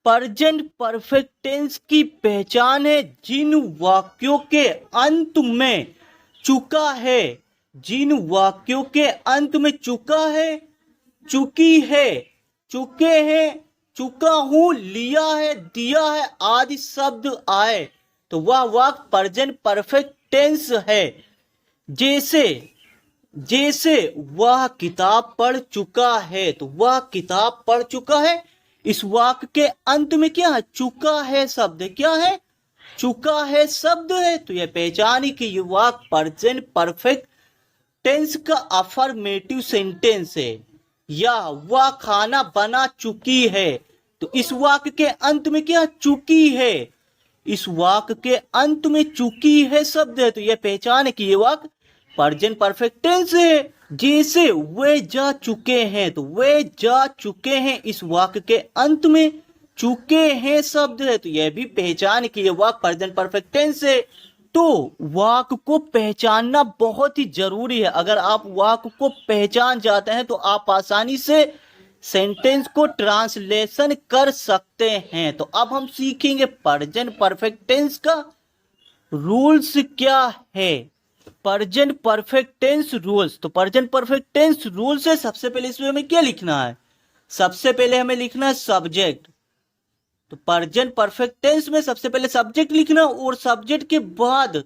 Present perfect tense की पहचान है जिन वाक्यों के अंत में चुका है, जिन वाक्यों के अंत में चुका है, चुकी है, चुके हैं, चुका हूं, लिया है, दिया है आदि शब्द आए तो वह वाक्य प्रेजेंट परफेक्ट टेंस है। जैसे जैसे वह किताब पढ़ चुका है तो वह किताब पढ़ चुका है, इस वाक्य के अंत में क्या है? चुका है शब्द। क्या है? चुका है शब्द है। तो यह पहचानी कि यह वाक्य प्रेजेंट परफेक्ट टेंस का अफर्मेटिव सेंटेंस है। या वह खाना बना चुकी है तो इस वाक्य के अंत में क्या? चुकी है। इस वाक्य के अंत में चुकी है शब्द है तो यह पहचान है कि यह वाक्य प्रेजेंट परफेक्ट टेंस है। जैसे वे जा चुके हैं तो वे जा चुके हैं, इस वाक्य के अंत में चुके हैं शब्द है तो यह भी पहचान कि यह वाक्य प्रेजेंट परफेक्ट टेंस है। तो वाक्य को पहचानना बहुत ही जरूरी है। अगर आप वाक्य को पहचान जाते हैं तो आप आसानी से सेंटेंस को ट्रांसलेशन कर सकते हैं। तो अब हम सीखेंगे प्रेजेंट परफेक्ट टेंस का रूल्स क्या है। प्रेजेंट परफेक्ट टेंस रूल्स, तो प्रेजेंट परफेक्ट टेंस रूल्स है। सबसे पहले इसमें हमें क्या लिखना है? सबसे पहले हमें लिखना है सब्जेक्ट। तो प्रेजेंट परफेक्ट टेंस में सबसे पहले सब्जेक्ट लिखना और सब्जेक्ट के बाद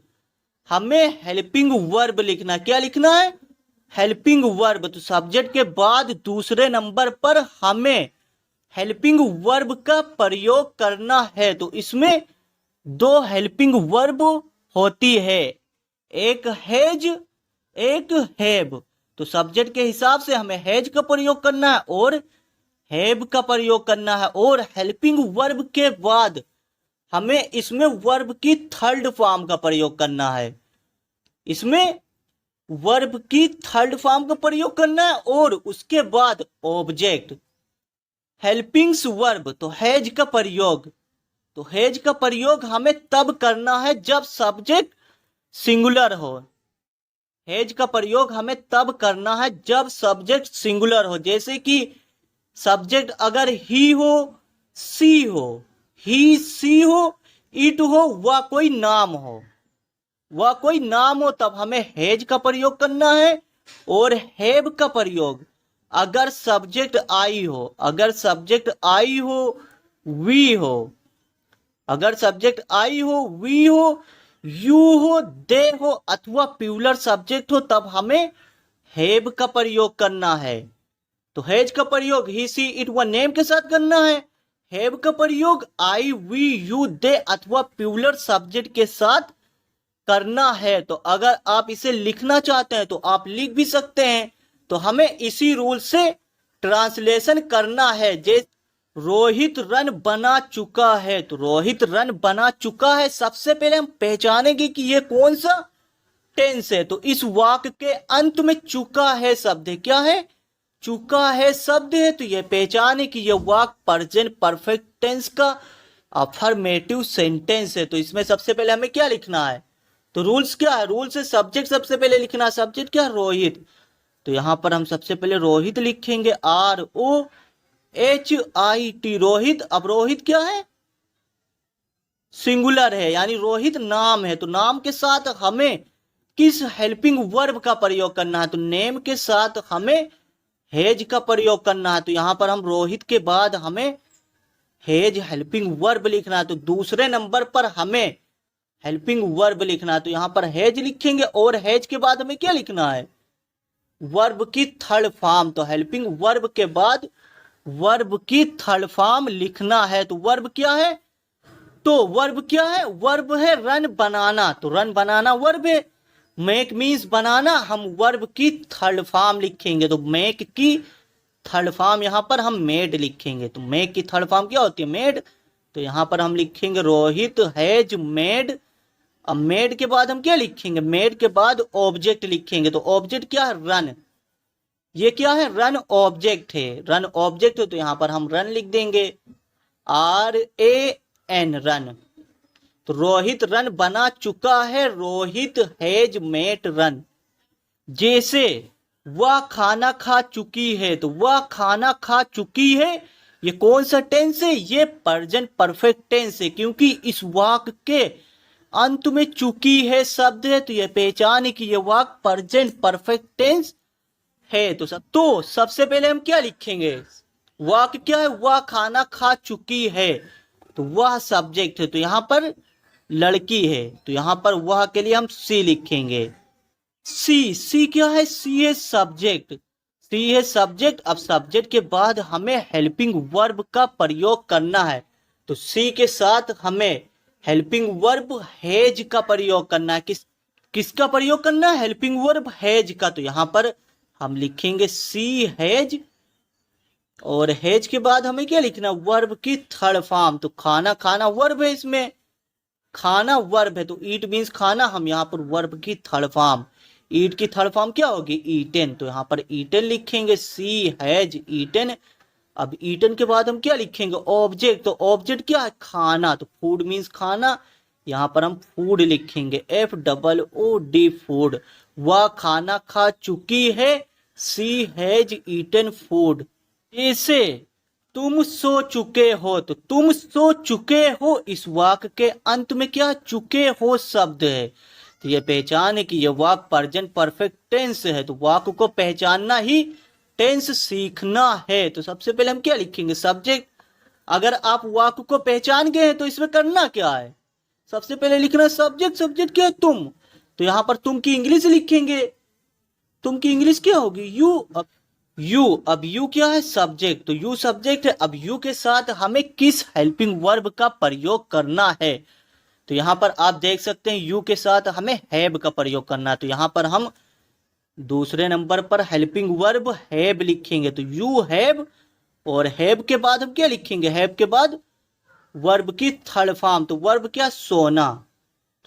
हमें हेल्पिंग वर्ब लिखना। क्या लिखना है? Helping verb. तो सब्जेक्ट के बाद दूसरे नंबर पर हमें हेल्पिंग वर्ब का प्रयोग करना है। तो इसमें दो हेल्पिंग वर्ब होती है, एक हैज, एक हैव। तो सब्जेक्ट के हिसाब से हमें हैज का प्रयोग करना है और हैव का प्रयोग करना है। और हेल्पिंग वर्ब के बाद हमें इसमें वर्ब की थर्ड फॉर्म का प्रयोग करना है। इसमें वर्ब की थर्ड फॉर्म का प्रयोग करना है और उसके बाद ऑब्जेक्ट हेल्पिंग्स वर्ब, तो हैज का प्रयोग। तो हैज का प्रयोग हमें तब करना है जब सब्जेक्ट सिंगुलर हो। हैज का प्रयोग हमें तब करना है जब सब्जेक्ट सिंगुलर हो। जैसे कि सब्जेक्ट अगर ही हो, सी हो, ही सी हो, इट हो, वह कोई नाम हो, वह कोई नाम हो, तब हमें हैज का प्रयोग करना है। और हैव का प्रयोग अगर सब्जेक्ट आई हो, अगर सब्जेक्ट आई हो, वी हो, अगर सब्जेक्ट आई हो, वी हो, यू हो, दे हो अथवा प्लूरल सब्जेक्ट हो तब हमें हैव का प्रयोग करना है। तो हैज का प्रयोग ही, सी, इट, वह नेम के साथ करना है। हैव का प्रयोग आई, वी, यू, दे अथवा प्लूरल सब्जेक्ट के साथ करना है। तो अगर आप इसे लिखना चाहते हैं तो आप लिख भी सकते हैं। तो हमें इसी रूल से ट्रांसलेशन करना है। जैसे रोहित रन बना चुका है, तो रोहित रन बना चुका है, सबसे पहले हम पहचानेंगे कि यह कौन सा टेंस है। तो इस वाक्य के अंत में चुका है शब्द है। क्या है? चुका है शब्द है। तो यह पहचाने कि यह वाक्य प्रेजेंट परफेक्ट टेंस का अफर्मेटिव सेंटेंस है। तो इसमें सबसे पहले हमें क्या लिखना है? तो रूल्स क्या है? रूल्स है सब्जेक्ट सबसे पहले लिखना है। सब्जेक्ट क्या है? रोहित। तो यहां पर हम सबसे पहले रोहित लिखेंगे, ROHIT, रोहित। अब रोहित क्या है? सिंगुलर है, यानी रोहित नाम है। तो नाम के साथ हमें किस हेल्पिंग वर्ब का प्रयोग करना है? तो नेम के साथ हमें हैज का प्रयोग करना है। तो यहां पर हम रोहित के बाद हमें हैज हेल्पिंग वर्ब लिखना है। तो दूसरे नंबर पर हमें हेल्पिंग वर्ब लिखना है। तो यहां पर हैज लिखेंगे और हैज के बाद हमें क्या लिखना है? वर्ब की थर्ड फॉर्म। तो हेल्पिंग वर्ब के बाद वर्ब की थर्ड फॉर्म लिखना है। तो वर्ब क्या है? तो वर्ब क्या है? वर्ब है रन बनाना। तो रन बनाना वर्ब है। मेक मीन्स बनाना, हम वर्ब की थर्ड फॉर्म लिखेंगे। तो मेक की थर्ड फॉर्म यहां पर हम मेड लिखेंगे। तो मेक की थर्ड फॉर्म क्या होती है? मेड। तो यहां पर हम लिखेंगे रोहित हैज मेड। अब मेड के बाद हम क्या लिखेंगे? मेड के बाद ऑब्जेक्ट लिखेंगे। तो ऑब्जेक्ट क्या है? रन। ये क्या है? रन ऑब्जेक्ट है। रन ऑब्जेक्ट है तो यहां पर हम रन लिख देंगे, RAN, रन। तो रोहित रन बना चुका है, रोहित हैज मेड रन। जैसे वह खाना खा चुकी है, तो वह खाना खा चुकी है, ये कौन सा टेंस है? ये प्रेजेंट परफेक्ट टेंस है, क्योंकि इस वाक्य के अंत में चुकी है शब्द है, तो यह पहचान है कि यह वाक्य प्रेजेंट परफेक्ट टेंस है। तो सबसे पहले हम क्या लिखेंगे? वाक्य क्या है? वह खाना खा चुकी है, तो वह सब्जेक्ट है, तो यहां पर लड़की है, तो यहां पर वह के लिए हम सी लिखेंगे। सी क्या है? सी है सब्जेक्ट, सी है सब्जेक्ट। अब सब्जेक्ट के बाद हमें हेल्पिंग वर्ब का प्रयोग करना है, तो सी के साथ हमें हेल्पिंग वर्ब हैज का प्रयोग करना है। किसका प्रयोग करना है? हेल्पिंग वर्ब हैज का। तो यहां पर हम लिखेंगे सी हैज, और हैज के बाद हमें क्या लिखना? वर्ब की थर्ड फॉर्म। तो खाना, खाना वर्ब है, इसमें खाना वर्ब है, तो ईट मीन्स खाना। हम यहाँ पर वर्ब की थर्ड फॉर्म, ईट की थर्ड फॉर्म क्या होगी? ईटन। तो यहाँ पर ईटन लिखेंगे, सी हैज ईटन। अब ईटन के बाद हम क्या लिखेंगे? ऑब्जेक्ट। तो ऑब्जेक्ट क्या है? खाना। तो फूड मीन्स खाना, यहाँ पर हम फूड लिखेंगे, FOOD फूड। वह खाना खा चुकी है, सी हैज ईटन फूड। जैसे तुम सो चुके हो, तो तुम सो चुके हो, इस वाक्य के अंत में क्या? चुके हो शब्द है, तो यह पहचान है कि यह वाक्य प्रेजेंट परफेक्ट टेंस है। तो वाक्य को पहचानना ही टेंस सीखना है। तो सबसे पहले हम क्या लिखेंगे? सब्जेक्ट। अगर आप वाक्य को पहचान गए हैं तो इसमें करना क्या है? सबसे पहले लिखना सब्जेक्ट। सब्जेक्ट क्या है? तुम। तो यहां पर तुम की इंग्लिश लिखेंगे, तुम की इंग्लिश क्या होगी? यू। अब यू क्या है? सब्जेक्ट। तो यू सब्जेक्ट है। अब यू के साथ हमें किस हेल्पिंग वर्ब का प्रयोग करना है? तो यहां पर आप देख सकते हैं यू के साथ हमें हैव का प्रयोग करना है, तो यहां पर हम दूसरे नंबर पर हेल्पिंग वर्ब हैव लिखेंगे। तो यू हैव, और हैव के बाद हम क्या लिखेंगे? हैव के बाद वर्ब की थर्ड फॉर्म। तो वर्ब क्या? सोना।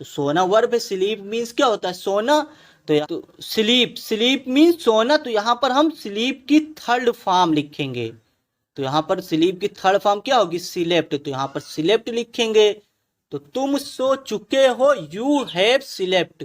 तो सोना वर्ब है। स्लीप मीन्स क्या होता है? सोना। तो स्लीप, स्लीप मीन्स सोना। तो यहां पर हम स्लीप की थर्ड फॉर्म लिखेंगे, तो यहां पर स्लीप की थर्ड फॉर्म क्या होगी? सिलेप्ट। तो यहां पर सिलेप्ट लिखेंगे। तो तुम सो चुके हो, यू हैव स्लेप्ट।